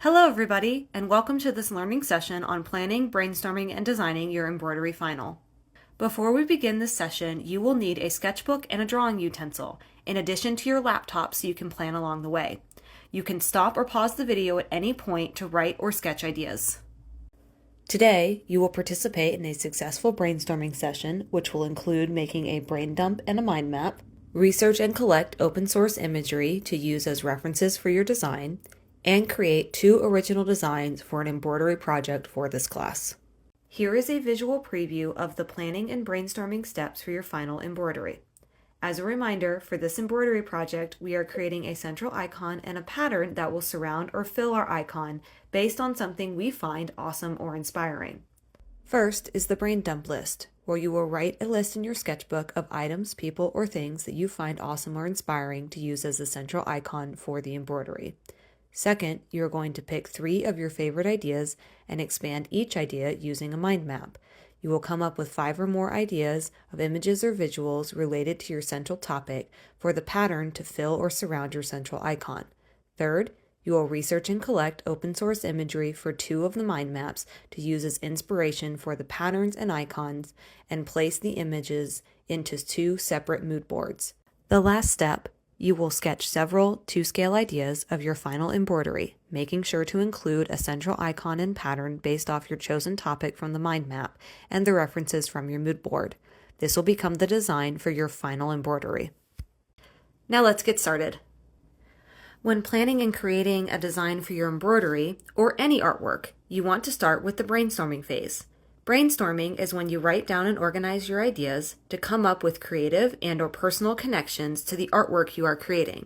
Hello everybody, and welcome to this learning session on planning, brainstorming, and designing your embroidery final. Before we begin this session, you will need a sketchbook and a drawing utensil, in addition to your laptop so you can plan along the way. You can stop or pause the video at any point to write or sketch ideas. Today, you will participate in a successful brainstorming session, which will include making a brain dump and a mind map, research and collect open source imagery to use as references for your design, and create 2 original designs for an embroidery project for this class. Here is a visual preview of the planning and brainstorming steps for your final embroidery. As a reminder, for this embroidery project, we are creating a central icon and a pattern that will surround or fill our icon based on something we find awesome or inspiring. First is the brain dump list, where you will write a list in your sketchbook of items, people, or things that you find awesome or inspiring to use as the central icon for the embroidery. Second, you are going to pick 3 of your favorite ideas and expand each idea using a mind map. You will come up with 5 or more ideas of images or visuals related to your central topic for the pattern to fill or surround your central icon. Third, you will research and collect open source imagery for 2 of the mind maps to use as inspiration for the patterns and icons and place the images into 2 separate mood boards. The last step, you will sketch several 2-scale ideas of your final embroidery, making sure to include a central icon and pattern based off your chosen topic from the mind map and the references from your mood board. This will become the design for your final embroidery. Now let's get started. When planning and creating a design for your embroidery, or any artwork, you want to start with the brainstorming phase. Brainstorming is when you write down and organize your ideas to come up with creative and/or personal connections to the artwork you are creating.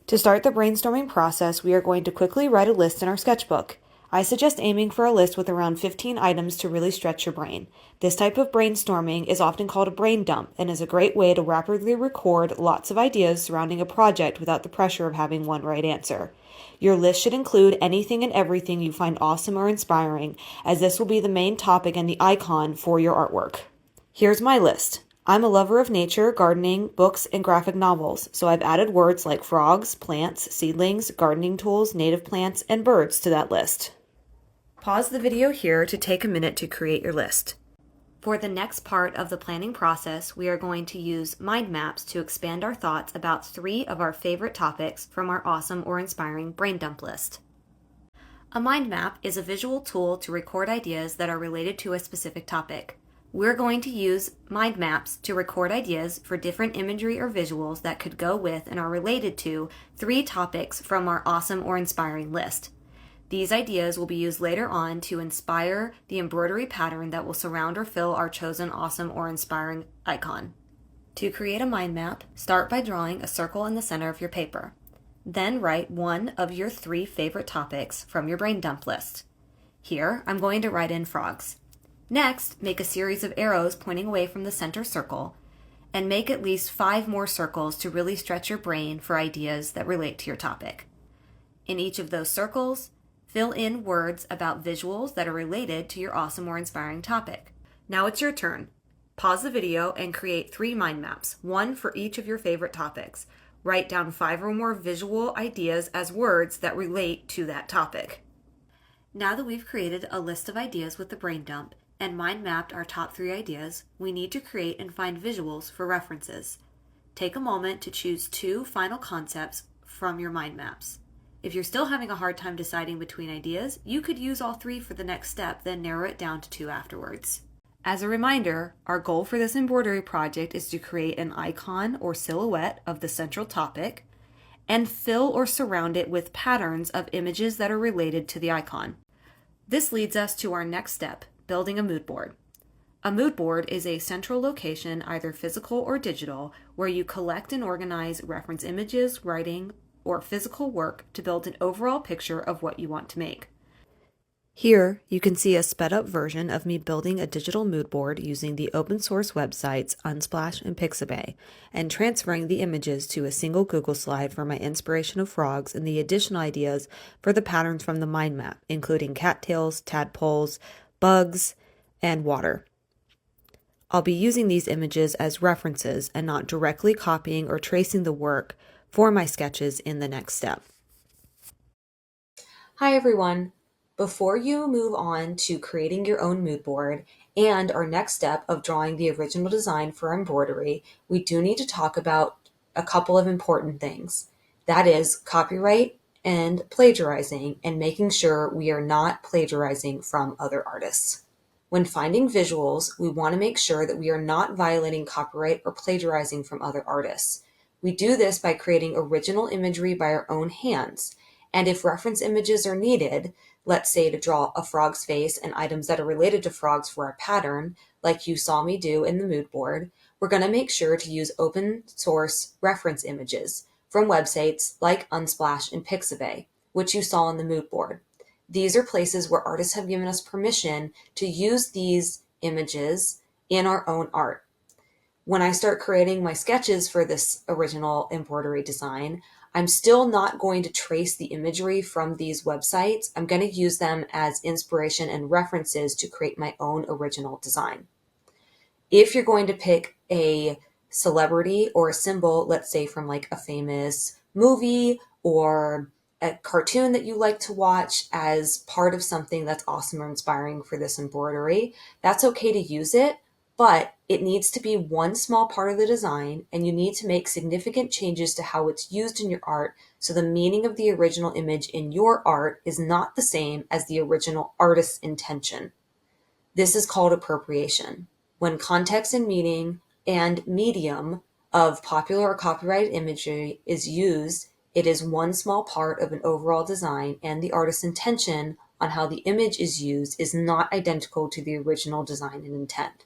To start the brainstorming process, we are going to quickly write a list in our sketchbook. I suggest aiming for a list with around 15 items to really stretch your brain. This type of brainstorming is often called a brain dump and is a great way to rapidly record lots of ideas surrounding a project without the pressure of having one right answer. Your list should include anything and everything you find awesome or inspiring, as this will be the main topic and the icon for your artwork. Here's my list. I'm a lover of nature, gardening, books, and graphic novels, so I've added words like frogs, plants, seedlings, gardening tools, native plants, and birds to that list. Pause the video here to take a minute to create your list. For the next part of the planning process, we are going to use mind maps to expand our thoughts about 3 of our favorite topics from our awesome or inspiring brain dump list. A mind map is a visual tool to record ideas that are related to a specific topic. We're going to use mind maps to record ideas for different imagery or visuals that could go with and are related to 3 topics from our awesome or inspiring list. These ideas will be used later on to inspire the embroidery pattern that will surround or fill our chosen awesome or inspiring icon. To create a mind map, start by drawing a circle in the center of your paper. Then write one of your 3 favorite topics from your brain dump list. Here, I'm going to write in frogs. Next, make a series of arrows pointing away from the center circle, and make at least 5 more circles to really stretch your brain for ideas that relate to your topic. In each of those circles, fill in words about visuals that are related to your awesome or inspiring topic. Now it's your turn. Pause the video and create 3 mind maps, 1 for each of your favorite topics. Write down 5 or more visual ideas as words that relate to that topic. Now that we've created a list of ideas with the brain dump and mind mapped our top 3 ideas, we need to create and find visuals for references. Take a moment to choose 2 final concepts from your mind maps. If you're still having a hard time deciding between ideas, you could use all 3 for the next step, then narrow it down to 2 afterwards. As a reminder, our goal for this embroidery project is to create an icon or silhouette of the central topic and fill or surround it with patterns of images that are related to the icon. This leads us to our next step, building a mood board. A mood board is a central location, either physical or digital, where you collect and organize reference images, writing, or physical work to build an overall picture of what you want to make. Here, you can see a sped-up version of me building a digital mood board using the open source websites Unsplash and Pixabay, and transferring the images to a single Google slide for my inspiration of frogs and the additional ideas for the patterns from the mind map, including cattails, tadpoles, bugs, and water. I'll be using these images as references and not directly copying or tracing the work for my sketches in the next step. Hi everyone! Before you move on to creating your own mood board and our next step of drawing the original design for embroidery, we do need to talk about a couple of important things. That is copyright and plagiarizing, and making sure we are not plagiarizing from other artists. When finding visuals, we want to make sure that we are not violating copyright or plagiarizing from other artists. We do this by creating original imagery by our own hands. And if reference images are needed, let's say to draw a frog's face and items that are related to frogs for our pattern, like you saw me do in the mood board, we're going to make sure to use open source reference images from websites like Unsplash and Pixabay, which you saw in the mood board. These are places where artists have given us permission to use these images in our own art. When I start creating my sketches for this original embroidery design, I'm still not going to trace the imagery from these websites. I'm going to use them as inspiration and references to create my own original design. If you're going to pick a celebrity or a symbol, let's say from like a famous movie or a cartoon that you like to watch as part of something that's awesome or inspiring for this embroidery, that's okay to use it, but it needs to be one small part of the design, and you need to make significant changes to how it's used in your art so the meaning of the original image in your art is not the same as the original artist's intention. This is called appropriation. When context and meaning and medium of popular or copyrighted imagery is used, it is one small part of an overall design, and the artist's intention on how the image is used is not identical to the original design and intent.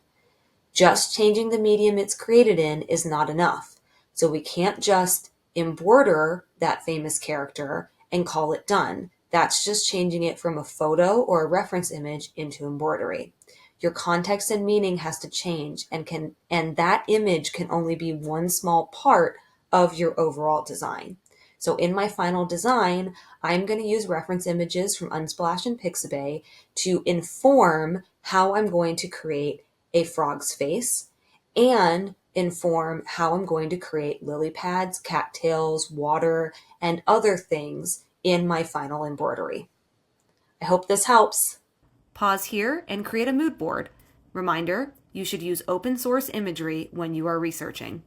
Just changing the medium it's created in is not enough. So we can't just embroider that famous character and call it done. That's just changing it from a photo or a reference image into embroidery. Your context and meaning has to change, and that image can only be one small part of your overall design. So in my final design, I'm going to use reference images from Unsplash and Pixabay to inform how I'm going to create a frog's face and inform how I'm going to create lily pads, cattails, water, and other things in my final embroidery. I hope this helps. Pause here and create a mood board. Reminder, you should use open source imagery when you are researching.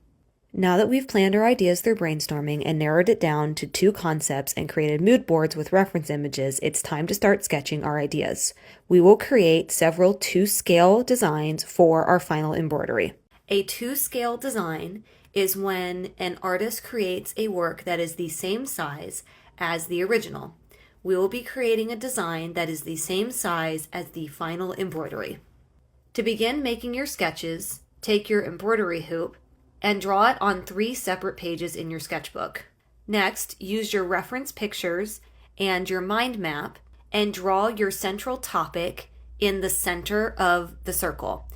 Now that we've planned our ideas through brainstorming and narrowed it down to 2 concepts and created mood boards with reference images, it's time to start sketching our ideas. We will create several 2-scale designs for our final embroidery. A 2-scale design is when an artist creates a work that is the same size as the original. We will be creating a design that is the same size as the final embroidery. To begin making your sketches, take your embroidery hoop and draw it on 3 separate pages in your sketchbook. Next, use your reference pictures and your mind map and draw your central topic in the center of the circle.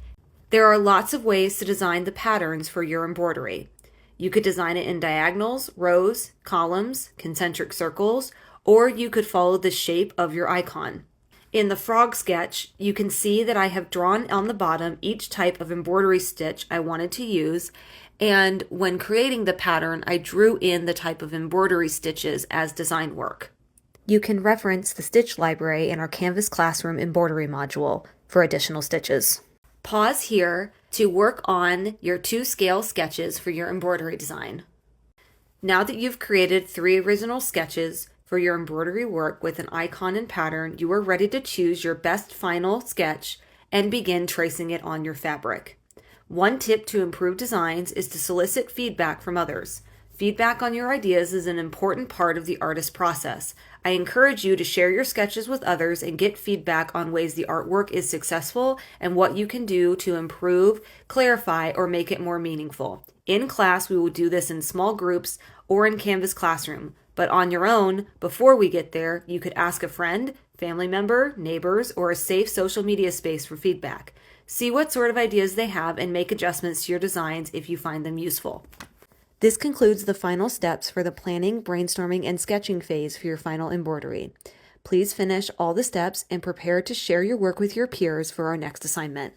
There are lots of ways to design the patterns for your embroidery. You could design it in diagonals, rows, columns, concentric circles, or you could follow the shape of your icon. In the frog sketch, you can see that I have drawn on the bottom each type of embroidery stitch I wanted to use, and when creating the pattern, I drew in the type of embroidery stitches as design work. You can reference the stitch library in our Canvas Classroom embroidery module for additional stitches. Pause here to work on your 2-scale sketches for your embroidery design. Now that you've created 3 original sketches for your embroidery work with an icon and pattern, you are ready to choose your best final sketch and begin tracing it on your fabric. One tip to improve designs is to solicit feedback from others. Feedback on your ideas is an important part of the artist process. I encourage you to share your sketches with others and get feedback on ways the artwork is successful and what you can do to improve, clarify, or make it more meaningful. In class, we will do this in small groups or in Canvas Classroom, but on your own, before we get there, you could ask a friend, family member, neighbors, or a safe social media space for feedback. See what sort of ideas they have and make adjustments to your designs if you find them useful. This concludes the final steps for the planning, brainstorming, and sketching phase for your final embroidery. Please finish all the steps and prepare to share your work with your peers for our next assignment.